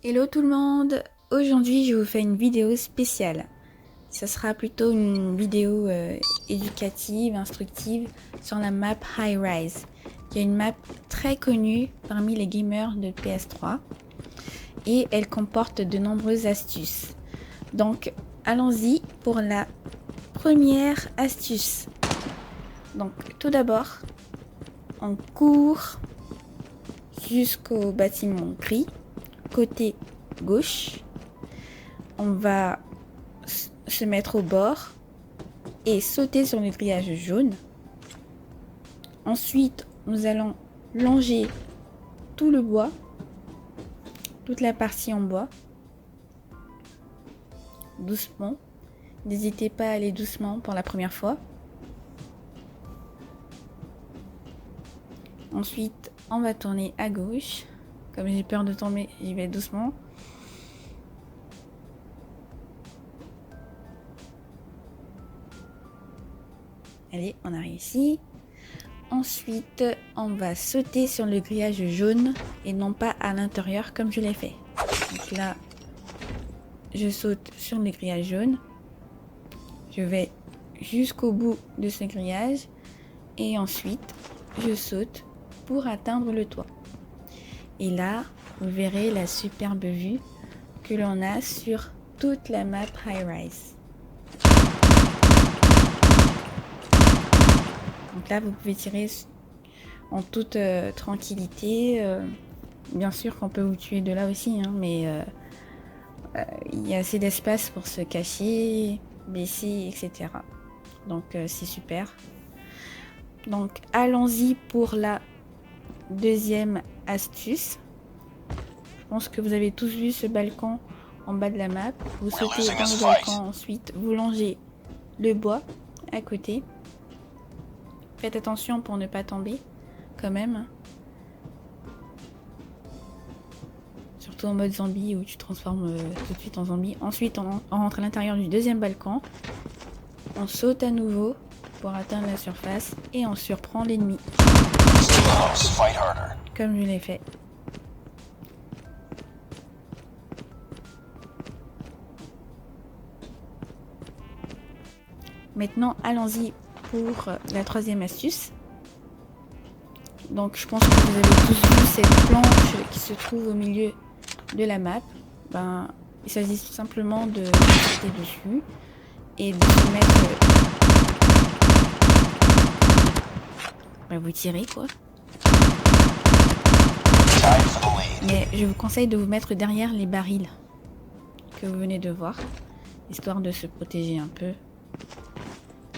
Hello tout le monde, aujourd'hui je vous fais une vidéo spéciale. Ce sera plutôt une vidéo éducative, instructive sur la map High Rise, qui est une map très connue parmi les gamers de PS3 et elle comporte de nombreuses astuces. Donc allons-y pour la première astuce. Donc tout d'abord, on court jusqu'au bâtiment gris, côté gauche. On va se mettre au bord et sauter sur le grillage jaune. Ensuite, nous allons longer tout le bois, toute la partie en bois, doucement. N'hésitez pas à aller doucement pour la première fois. Ensuite, on va tourner à gauche. Comme j'ai peur de tomber, j'y vais doucement. Allez, on a réussi. Ensuite, on va sauter sur le grillage jaune et non pas à l'intérieur comme je l'ai fait. Donc là, je saute sur le grillage jaune. Je vais jusqu'au bout de ce grillage et ensuite, je saute pour atteindre le toit. Et là, vous verrez la superbe vue que l'on a sur toute la map High Rise. Donc là, vous pouvez tirer en toute tranquillité. Bien sûr qu'on peut vous tuer de là aussi, hein, mais il y a assez d'espace pour se cacher, baisser, etc. Donc c'est super. Donc allons-y pour la deuxième astuce. Je pense que vous avez tous vu ce balcon en bas de la map. Vous sautez dans le balcon, ensuite vous longez le bois à côté. Faites attention pour ne pas tomber quand même. Surtout en mode zombie où tu transformes tout de suite en zombie. Ensuite on rentre à l'intérieur du deuxième balcon. On saute à nouveau pour atteindre la surface et on surprend l'ennemi. Comme je l'ai fait. Maintenant, allons-y pour la troisième astuce. Donc, je pense que vous avez tous vu cette planche qui se trouve au milieu de la map. Il s'agit simplement de sauter dessus et de se mettre... vous tirez quoi. Mais je vous conseille de vous mettre derrière les barils que vous venez de voir, histoire de se protéger un peu.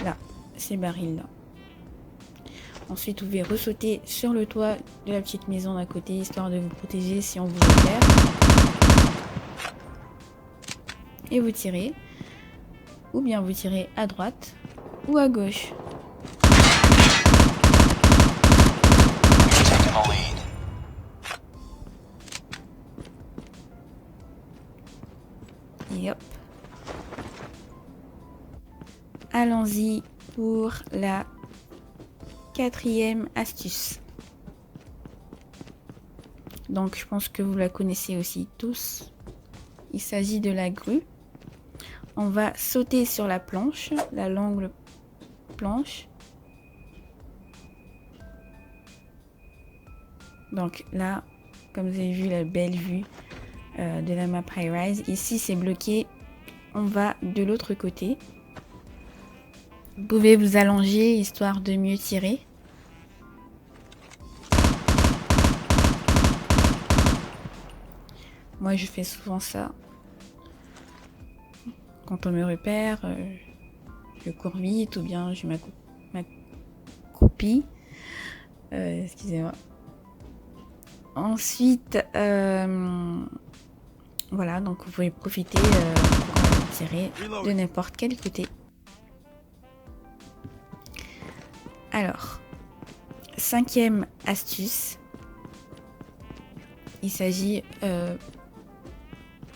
Là, ces barils là. Ensuite, vous pouvez ressauter sur le toit de la petite maison d'à côté, histoire de vous protéger si on vous repère. Et vous tirez. Ou bien vous tirez à droite ou à gauche. Et hop. Allons-y pour la quatrième astuce. Donc je pense que vous la connaissez aussi tous. Il s'agit de la grue. On va sauter sur la planche, la longue planche. Donc là, comme vous avez vu la belle vue de la map High Rise, ici c'est bloqué. On va de l'autre côté. Vous pouvez vous allonger histoire de mieux tirer. Moi je fais souvent ça. Quand on me repère, je cours vite ou bien je m'accroupis. Excusez-moi. Ensuite, voilà, donc vous pouvez profiter pour tirer de n'importe quel côté. Alors, cinquième astuce. Il s'agit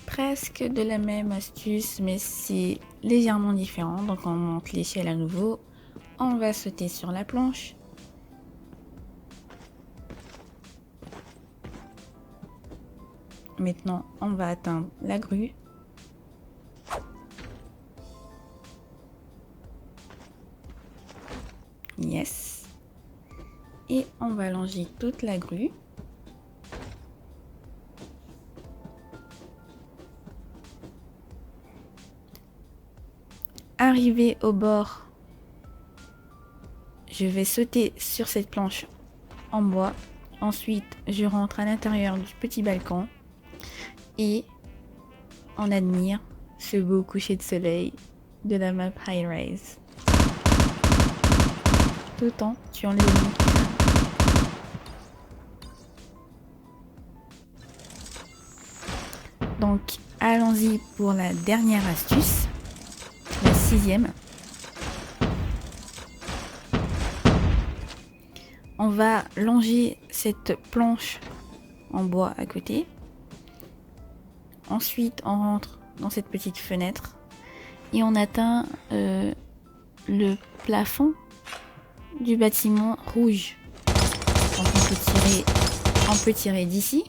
presque de la même astuce, mais c'est légèrement différent. Donc on monte l'échelle à nouveau. On va sauter sur la planche. Maintenant, on va atteindre la grue. Yes. Et on va longer toute la grue. Arrivé au bord, je vais sauter sur cette planche en bois. Ensuite, je rentre à l'intérieur du petit balcon et on admire ce beau coucher de soleil de la map High Rise, tout en tuant les ennemis. Donc, allons-y pour la dernière astuce, la 6e. On va longer cette planche en bois à côté. Ensuite, on rentre dans cette petite fenêtre et on atteint le plafond du bâtiment rouge. Donc on peut tirer d'ici.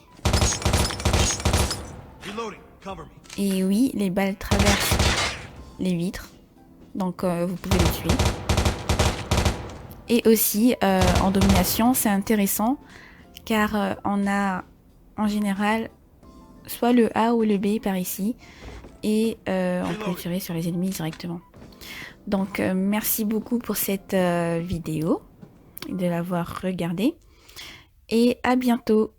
Et oui, les balles traversent les vitres, donc vous pouvez les tuer. Et aussi, en domination, c'est intéressant, car on a en général soit le A ou le B par ici, et on peut tirer sur les ennemis directement. Donc, merci beaucoup pour cette vidéo, de l'avoir regardée, et à bientôt.